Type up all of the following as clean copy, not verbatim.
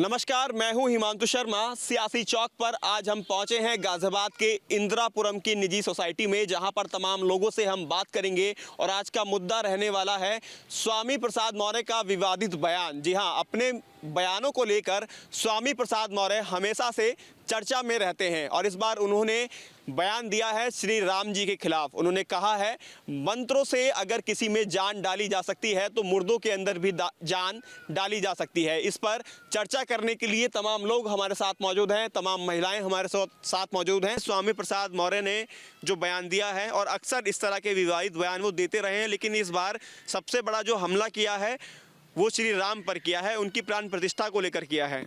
नमस्कार, मैं हूं हिमांशु शर्मा। सियासी चौक पर आज हम पहुंचे हैं गाजियाबाद के इंदिरापुरम की निजी सोसाइटी में, जहां पर तमाम लोगों से हम बात करेंगे। और आज का मुद्दा रहने वाला है स्वामी प्रसाद मौर्य का विवादित बयान। जी हां, अपने बयानों को लेकर स्वामी प्रसाद मौर्य हमेशा से चर्चा में रहते हैं और इस बार उन्होंने बयान दिया है श्री राम जी के खिलाफ। उन्होंने कहा है, मंत्रों से अगर किसी में जान डाली जा सकती है तो मुर्दों के अंदर भी जान डाली जा सकती है। इस पर चर्चा करने के लिए तमाम लोग हमारे साथ मौजूद हैं, तमाम महिलाएं हमारे साथ मौजूद हैं। स्वामी प्रसाद मौर्य ने जो बयान दिया है, और अक्सर इस तरह के विवादित बयान वो देते रहे हैं, लेकिन इस बार सबसे बड़ा जो हमला किया है वो श्री राम पर किया है, उनकी प्राण प्रतिष्ठा को लेकर किया है।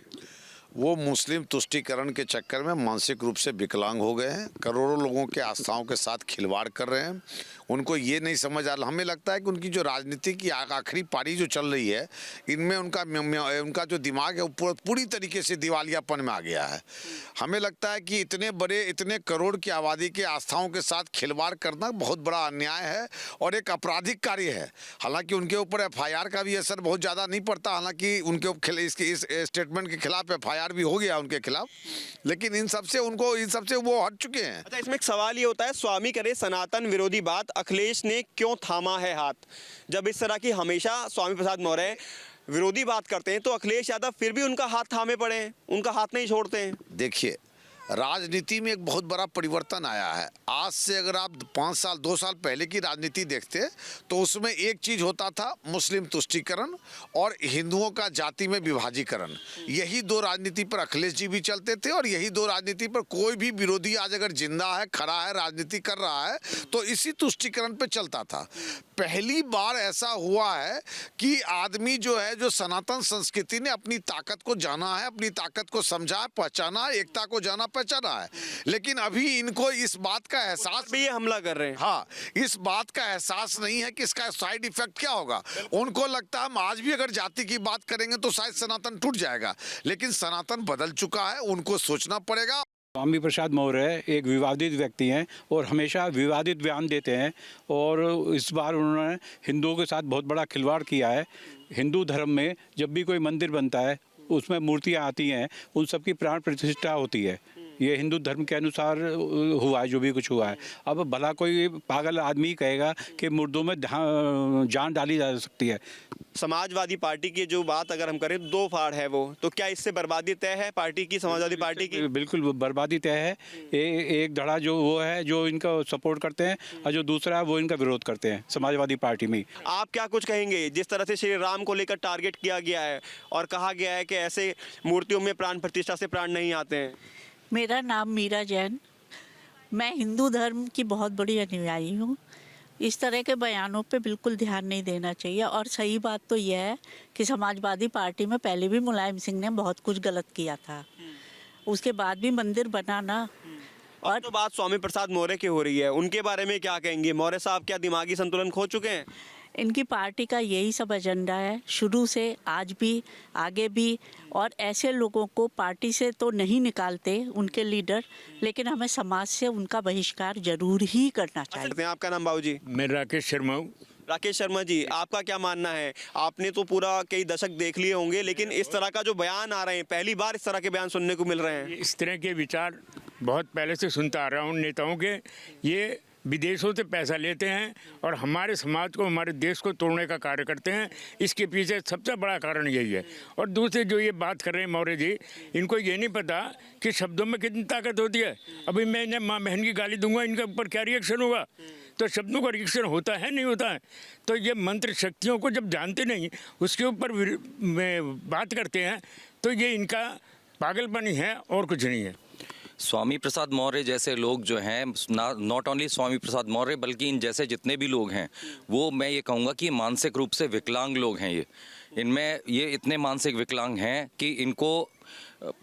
वो मुस्लिम तुष्टीकरण के चक्कर में मानसिक रूप से विकलांग हो गए हैं, करोड़ों लोगों के आस्थाओं के साथ खिलवाड़ कर रहे हैं। उनको ये नहीं समझ आ रहा। हमें लगता है कि उनकी जो राजनीति की आखिरी पारी जो चल रही है, इनमें उनका जो दिमाग है वो पूरी तरीके से दिवालियापन में आ गया है। हमें लगता है कि इतने करोड़ की आबादी के आस्थाओं के साथ खिलवाड़ करना बहुत बड़ा अन्याय है और एक आपराधिक कार्य है। हालांकि उनके ऊपर FIR का भी असर बहुत ज़्यादा नहीं पड़ता, हालांकि उनके इस स्टेटमेंट के खिलाफ FIR भी हो गया उनके खिलाफ, लेकिन इन सबसे वो हट चुके हैं। अच्छा, इसमें एक सवाल ये होता है, स्वामी करे सनातन विरोधी बात, अखिलेश ने क्यों थामा है हाथ? जब इस तरह की हमेशा स्वामी प्रसाद मौर्य विरोधी बात करते हैं तो अखिलेश यादव फिर भी उनका हाथ थामे पड़े हैं, उनका हाथ नहीं छोड़ते हैं। देखिए, राजनीति में एक बहुत बड़ा परिवर्तन आया है। आज से अगर आप 5 साल 2 साल पहले की राजनीति देखते तो उसमें एक चीज़ होता था, मुस्लिम तुष्टीकरण और हिंदुओं का जाति में विभाजीकरण। यही दो राजनीति पर अखिलेश जी भी चलते थे और यही दो राजनीति पर कोई भी विरोधी आज अगर जिंदा है, खड़ा है, राजनीति कर रहा है तो इसी तुष्टीकरण पर चलता था। पहली बार ऐसा हुआ है कि आदमी जो सनातन संस्कृति ने अपनी ताकत को जाना है, अपनी ताकत को समझा, पहचाना, एकता को जाना पहचाना है। लेकिन अभी इनको इस बात का एहसास भी, ये हमला कर रहे हैं। हाँ, इस बात का एहसास नहीं है कि इसका साइड इफेक्ट क्या होगा। उनको लगता है हम आज भी अगर जाति की बात करेंगे तो शायद सनातन टूट जाएगा, लेकिन सनातन बदल चुका है, उनको सोचना पड़ेगा। स्वामी प्रसाद मौर्य एक विवादित व्यक्ति हैं और हमेशा विवादित बयान देते हैं, और इस बार उन्होंने हिंदुओं के साथ बहुत बड़ा खिलवाड़ किया है। हिंदू धर्म में जब भी कोई मंदिर बनता है, उसमें मूर्तियां आती हैं, उन सबकी प्राण प्रतिष्ठा होती है। ये हिंदू धर्म के अनुसार हुआ है, जो भी कुछ हुआ है। अब भला कोई पागल आदमी कहेगा कि मुर्दों में जान डाली जा सकती है। समाजवादी पार्टी की जो बात अगर हम करें, 2 फाड़ है वो, तो क्या इससे बर्बादी तय है पार्टी की, समाजवादी पार्टी की? बिल्कुल बर्बादी तय है। एक धड़ा जो वो है जो इनका सपोर्ट करते हैं, और जो दूसरा है वो इनका विरोध करते हैं समाजवादी पार्टी में। आप क्या कुछ कहेंगे जिस तरह से श्री राम को लेकर टारगेट किया गया है और कहा गया है कि ऐसे मूर्तियों में प्राण प्रतिष्ठा से प्राण नहीं आते हैं? मेरा नाम मीरा जैन, मैं हिंदू धर्म की बहुत बड़ी अनुयायी हूँ। इस तरह के बयानों पे बिल्कुल ध्यान नहीं देना चाहिए। और सही बात तो यह है कि समाजवादी पार्टी में पहले भी मुलायम सिंह ने बहुत कुछ गलत किया था, उसके बाद भी मंदिर बनाना। और तो बात स्वामी प्रसाद मौर्य की हो रही है, उनके बारे में क्या कहेंगे? मौर्य साहब क्या दिमागी संतुलन खो चुके हैं? इनकी पार्टी का यही सब एजेंडा है, शुरू से, आज भी, आगे भी। और ऐसे लोगों को पार्टी से तो नहीं निकालते उनके लीडर, लेकिन हमें समाज से उनका बहिष्कार जरूर ही करना चाहिए। आपका नाम बाबूजी? मैं राकेश शर्मा हूँ। राकेश शर्मा जी, आपका क्या मानना है? आपने तो पूरा कई दशक देख लिए होंगे, लेकिन इस तरह का जो बयान आ रहे हैं, पहली बार इस तरह के बयान सुनने को मिल रहे हैं। इस तरह के विचार बहुत पहले से सुनता आ रहा हूँ नेताओं के। ये विदेशों से पैसा लेते हैं और हमारे समाज को, हमारे देश को तोड़ने का कार्य करते हैं। इसके पीछे सबसे बड़ा कारण यही है। और दूसरे जो ये बात कर रहे हैं मौर्य जी, इनको ये नहीं पता कि शब्दों में कितनी ताकत होती है। अभी मैं इन्हें माँ बहन की गाली दूंगा, इनके ऊपर क्या रिएक्शन होगा? तो शब्दों का रिएक्शन होता है, नहीं होता है? तो ये मंत्र शक्तियों को जब जानते नहीं, उसके ऊपर बात करते हैं, तो ये इनका पागलपन ही है और कुछ नहीं है। स्वामी प्रसाद मौर्य जैसे लोग जो हैं, नॉट ओनली स्वामी प्रसाद मौर्य बल्कि इन जैसे जितने भी लोग हैं, वो मैं ये कहूँगा कि मानसिक रूप से विकलांग लोग हैं। ये इतने मानसिक विकलांग हैं कि इनको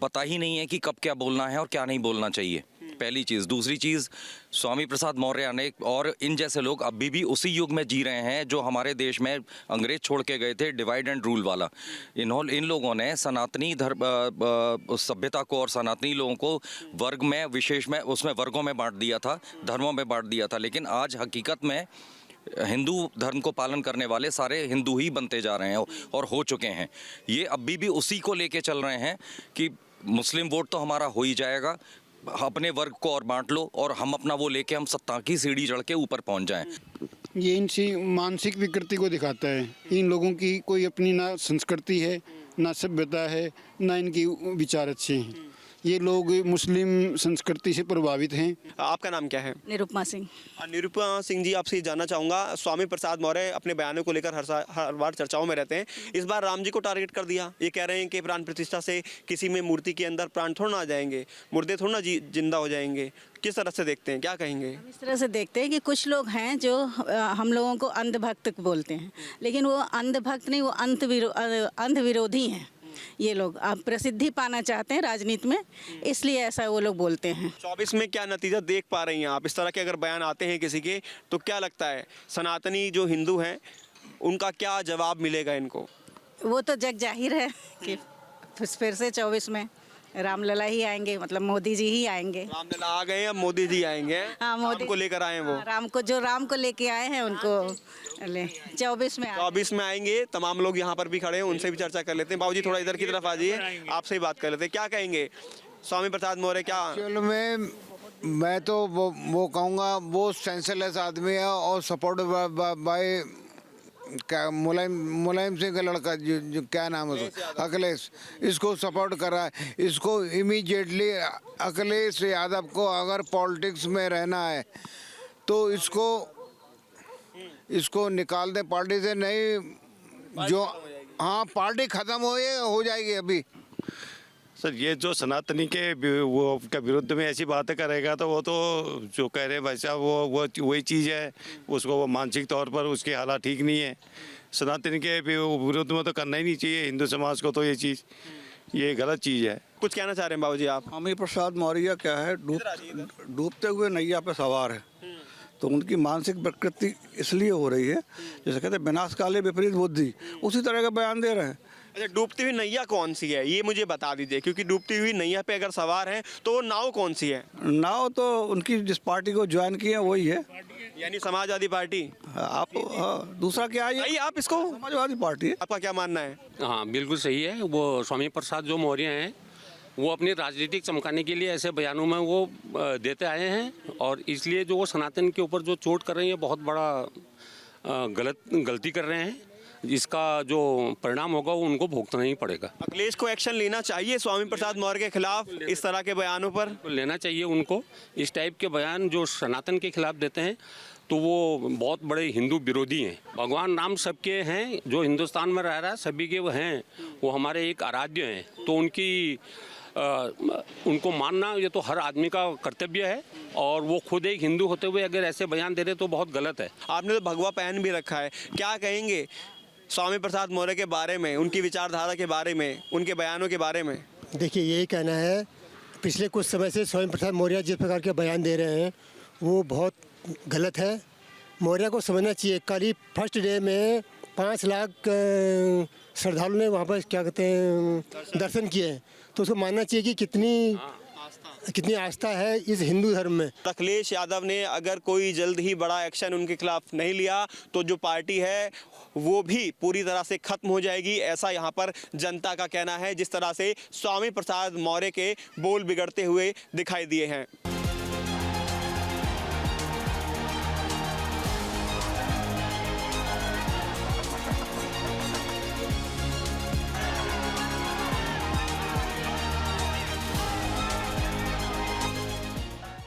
पता ही नहीं है कि कब क्या बोलना है और क्या नहीं बोलना चाहिए, पहली चीज़। दूसरी चीज़, स्वामी प्रसाद मौर्य ने और इन जैसे लोग अभी भी उसी युग में जी रहे हैं जो हमारे देश में अंग्रेज छोड़ के गए थे, डिवाइड एंड रूल वाला। इन लोगों ने सनातनी धर्म सभ्यता को और सनातनी लोगों को वर्ग में, विशेष में, उसमें वर्गों में बांट दिया था, धर्मों में बांट दिया था। लेकिन आज हकीकत में हिंदू धर्म को पालन करने वाले सारे हिंदू ही बनते जा रहे हैं और हो चुके हैं। ये अभी भी उसी को लेके चल रहे हैं कि मुस्लिम वोट तो हमारा हो ही जाएगा, अपने वर्ग को और बांट लो और हम अपना वो लेके हम सत्ता की सीढ़ी चढ़ के ऊपर पहुंच जाएं। ये इनकी मानसिक विकृति को दिखाता है। इन लोगों की कोई अपनी ना संस्कृति है, ना सभ्यता है, ना इनकी विचार अच्छे हैं। ये लोग मुस्लिम संस्कृति से प्रभावित हैं। आपका नाम क्या है? निरुपमा सिंह। निरुपमा सिंह जी, आपसे जानना चाहूँगा, स्वामी प्रसाद मौर्य अपने बयानों को लेकर हर बार चर्चाओं में रहते हैं। इस बार राम जी को टारगेट कर दिया। ये कह रहे हैं कि प्राण प्रतिष्ठा से किसी में मूर्ति के अंदर प्राण थोड़ा ना आ जाएंगे, मुर्दे थोड़ा ना जिंदा हो जाएंगे। किस तरह से देखते हैं, क्या कहेंगे? इस तरह से देखते हैं कि कुछ लोग हैं जो हम लोगों को अंधभक्त बोलते हैं, लेकिन वो अंधभक्त नहीं, वो अंध विरोधी हैं। ये लोग अब प्रसिद्धि पाना चाहते हैं राजनीति में, इसलिए ऐसा वो लोग बोलते हैं। 24 में क्या नतीजा देख पा रही हैं आप? इस तरह के अगर बयान आते हैं किसी के, तो क्या लगता है सनातनी जो हिंदू हैं उनका क्या जवाब मिलेगा इनको? वो तो जग जाहिर है कि फिर से 24 में रामलला ही आएंगे, मतलब मोदी जी ही आएंगे। रामलला आ गए, अब मोदी जी आएंगे। हाँ, मोदी राम को लेकर आए वो। राम को लेके आए हैं, उनको ले 24 में 24 में आएंगे। तमाम लोग यहाँ पर भी खड़े हैं, उनसे भी चर्चा कर लेते हैं। बाबूजी थोड़ा इधर की तरफ आ जाइए, आपसे ही बात कर लेते हैं। क्या कहेंगे स्वामी प्रसाद मौर्य? क्या एक्चुअल में मैं तो वो कहूँगा, वो सेंसलेस आदमी है और सपोर्ट बाय क्या मुलायम सिंह का लड़का जो क्या नाम है उसका, अखिलेश, इसको सपोर्ट कर रहा है। इसको इमीडिएटली अखिलेश यादव को अगर पॉलिटिक्स में रहना है तो इसको निकाल दें पार्टी से। नहीं जो हाँ, पार्टी खत्म हो जाएगी अभी। सर, ये जो सनातनी के वो के विरुद्ध में ऐसी बातें करेगा तो वो तो जो कह रहे हैं भाई साहब वो वही चीज़ है, उसको वो मानसिक तौर पर उसके हालात ठीक नहीं है। सनातनी के विरुद्ध में तो करना ही नहीं चाहिए हिंदू समाज को, तो ये चीज़ ये गलत चीज़ है। कुछ कहना चाह रहे हैं बाबूजी आप? स्वामी प्रसाद मौर्य क्या है, डूबते हुए नैया पे सवार है, तो उनकी मानसिक प्रकृति इसलिए हो रही है, जैसे कहते हैं विनाश काले विपरीत बुद्धि, उसी तरह का बयान दे रहे हैं। अच्छा, डूबती हुई नैया कौन सी है ये मुझे बता दीजिए, क्योंकि डूबती हुई नैया पे अगर सवार हैं तो वो नाव कौन सी है? नाव तो उनकी जिस पार्टी को ज्वाइन किया वही है, यानी समाजवादी पार्टी। आप दूसरा क्या है? नहीं, आप इसको समाजवादी पार्टी है। आपका क्या मानना है? हाँ, बिल्कुल सही है। वो स्वामी प्रसाद जो मौर्य हैं, वो अपनी राजनीतिक चमकाने के लिए ऐसे बयानों में वो देते आए हैं, और इसलिए जो वो सनातन के ऊपर जो चोट कर रहे हैं, बहुत बड़ा गलती कर रहे हैं। इसका जो परिणाम होगा वो उनको भुगतना ही पड़ेगा। अखिलेश को एक्शन लेना चाहिए स्वामी प्रसाद मौर्य के खिलाफ इस तरह के बयानों पर? लेना चाहिए उनको। इस टाइप के बयान जो सनातन के खिलाफ देते हैं तो वो बहुत बड़े हिंदू विरोधी हैं। भगवान राम सबके हैं, जो हिंदुस्तान में रह रहा है सभी के वो हैं, वो हमारे एक आराध्य हैं, तो उनको मानना ये तो हर आदमी का कर्तव्य है, और वो खुद एक हिंदू होते हुए अगर ऐसे बयान दे रहे तो बहुत गलत है। आपने तो भगवा पहन भी रखा है, क्या कहेंगे स्वामी प्रसाद मौर्य के बारे में, उनकी विचारधारा के बारे में, उनके बयानों के बारे में? देखिए, यही कहना है, पिछले कुछ समय से स्वामी प्रसाद मौर्य जिस प्रकार के बयान दे रहे हैं वो बहुत गलत है। मौर्य को समझना चाहिए। कल ही फर्स्ट डे में 5 लाख श्रद्धालुओं ने वहाँ पर क्या कहते हैं दर्शन किए हैं, तो उसको मानना चाहिए कि कितनी आस्था है इस हिंदू धर्म में। अखिलेश यादव ने अगर कोई जल्द ही बड़ा एक्शन उनके खिलाफ नहीं लिया तो जो पार्टी है वो भी पूरी तरह से खत्म हो जाएगी, ऐसा यहाँ पर जनता का कहना है, जिस तरह से स्वामी प्रसाद मौर्य के बोल बिगड़ते हुए दिखाई दिए हैं।